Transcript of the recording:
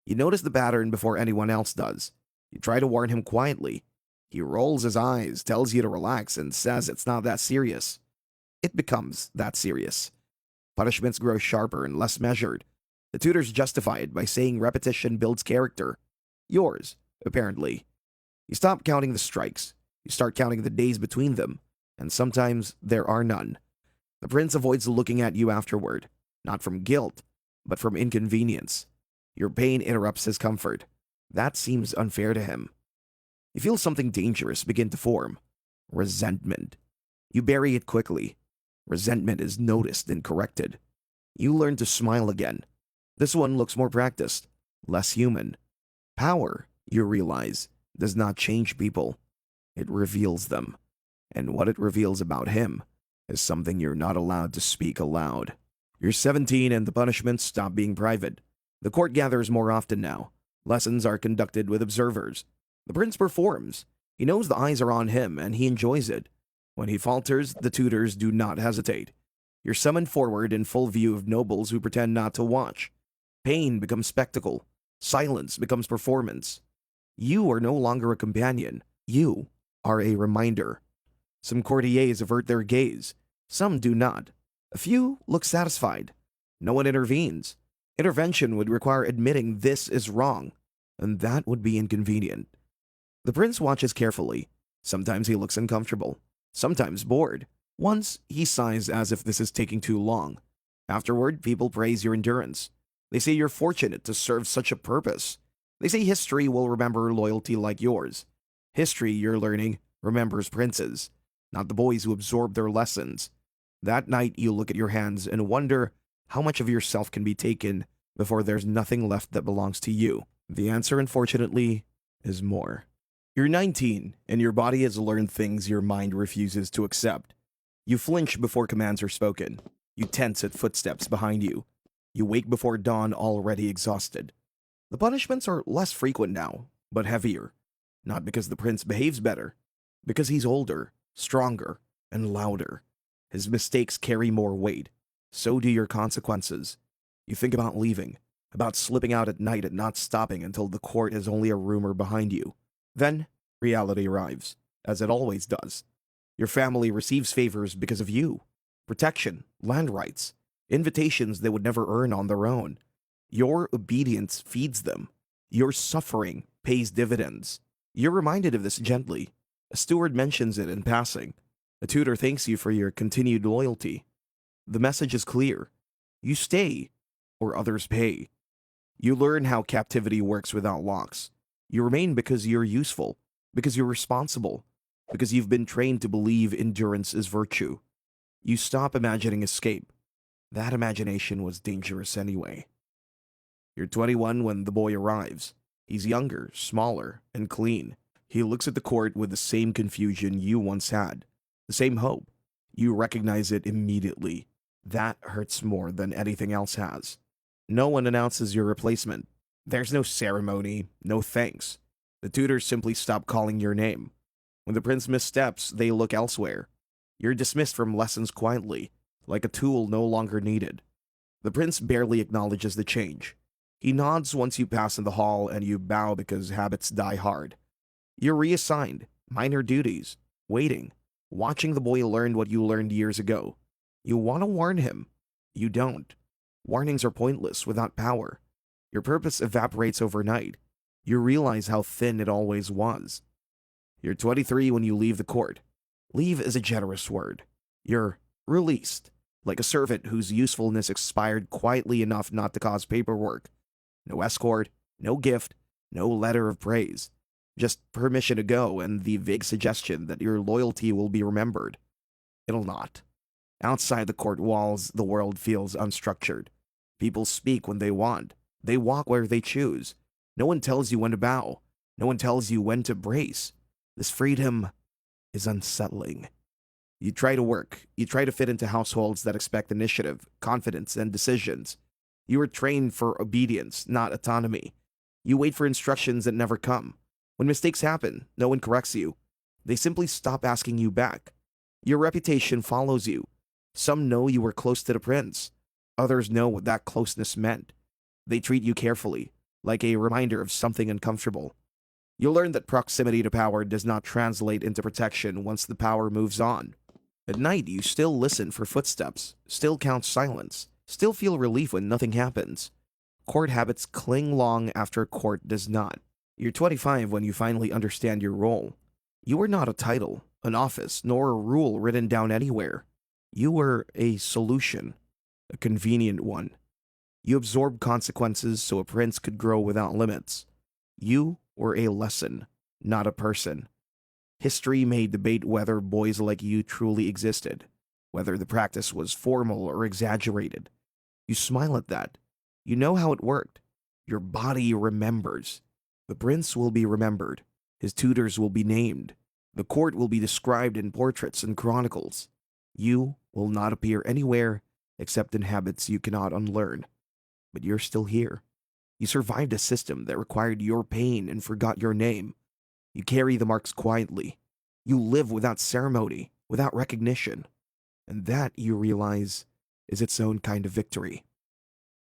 You notice the pattern before anyone else does. You try to warn him quietly. He rolls his eyes, tells you to relax, and says it's not that serious. It becomes that serious. Punishments grow sharper and less measured. The tutors justify it by saying repetition builds character. Yours, apparently. You stop counting the strikes. You start counting the days between them. And sometimes there are none. The prince avoids looking at you afterward, not from guilt, but from inconvenience. Your pain interrupts his comfort. That seems unfair to him. You feel something dangerous begin to form. Resentment. You bury it quickly. Resentment is noticed and corrected. You learn to smile again. This one looks more practiced, less human. Power, you realize, does not change people. It reveals them. And what it reveals about him is something you're not allowed to speak aloud. You're 17 and the punishments stop being private. The court gathers more often now. Lessons are conducted with observers. The prince performs. He knows the eyes are on him and he enjoys it. When he falters, the tutors do not hesitate. You're summoned forward in full view of nobles who pretend not to watch. Pain becomes spectacle. Silence becomes performance. You are no longer a companion. You are a reminder. Some courtiers avert their gaze. Some do not. A few look satisfied. No one intervenes. Intervention would require admitting this is wrong, and that would be inconvenient. The prince watches carefully. Sometimes he looks uncomfortable. Sometimes bored. Once, he sighs as if this is taking too long. Afterward, people praise your endurance. They say you're fortunate to serve such a purpose. They say history will remember loyalty like yours. History, you're learning, remembers princes, not the boys who absorb their lessons. That night, you look at your hands and wonder how much of yourself can be taken before there's nothing left that belongs to you. The answer, unfortunately, is more. You're 19, and your body has learned things your mind refuses to accept. You flinch before commands are spoken. You tense at footsteps behind you. You wake before dawn already exhausted. The punishments are less frequent now, but heavier. Not because the prince behaves better, because he's older, stronger, and louder. His mistakes carry more weight. So do your consequences. You think about leaving, about slipping out at night and not stopping until the court is only a rumor behind you. Then, reality arrives, as it always does. Your family receives favors because of you. Protection, land rights, invitations they would never earn on their own. Your obedience feeds them. Your suffering pays dividends. You're reminded of this gently. A steward mentions it in passing. A tutor thanks you for your continued loyalty. The message is clear. You stay, or others pay. You learn how captivity works without locks. You remain because you're useful, because you're responsible, because you've been trained to believe endurance is virtue. You stop imagining escape. That imagination was dangerous anyway. You're 21 when the boy arrives. He's younger, smaller, and clean. He looks at the court with the same confusion you once had, the same hope. You recognize it immediately. That hurts more than anything else has. No one announces your replacement. There's no ceremony, no thanks. The tutors simply stop calling your name. When the prince missteps, they look elsewhere. You're dismissed from lessons quietly, like a tool no longer needed. The prince barely acknowledges the change. He nods once you pass in the hall and you bow because habits die hard. You're reassigned, minor duties, waiting, watching the boy learn what you learned years ago. You want to warn him. You don't. Warnings are pointless without power. Your purpose evaporates overnight. You realize how thin it always was. You're 23 when you leave the court. Leave is a generous word. You're released, like a servant whose usefulness expired quietly enough not to cause paperwork. No escort, no gift, no letter of praise. Just permission to go and the vague suggestion that your loyalty will be remembered. It'll not. Outside the court walls, the world feels unstructured. People speak when they want. They walk where they choose. No one tells you when to bow. No one tells you when to brace. This freedom is unsettling. You try to work. You try to fit into households that expect initiative, confidence, and decisions. You are trained for obedience, not autonomy. You wait for instructions that never come. When mistakes happen, no one corrects you. They simply stop asking you back. Your reputation follows you. Some know you were close to the prince. Others know what that closeness meant. They treat you carefully. like a reminder of something uncomfortable. You'll learn that proximity to power does not translate into protection once the power moves on. At night, you still listen for footsteps, still count silence, still feel relief when nothing happens. Court habits cling long after court does not. You're 25 when you finally understand your role. You were not a title, an office, nor a rule written down anywhere. You were a solution, a convenient one. You absorbed consequences so a prince could grow without limits. You were a lesson, not a person. History may debate whether boys like you truly existed, whether the practice was formal or exaggerated. You smile at that. You know how it worked. Your body remembers. The prince will be remembered. His tutors will be named. The court will be described in portraits and chronicles. You will not appear anywhere except in habits you cannot unlearn. But you're still here. You survived a system that required your pain and forgot your name. You carry the marks quietly. You live without ceremony, without recognition. And that, you realize, is its own kind of victory.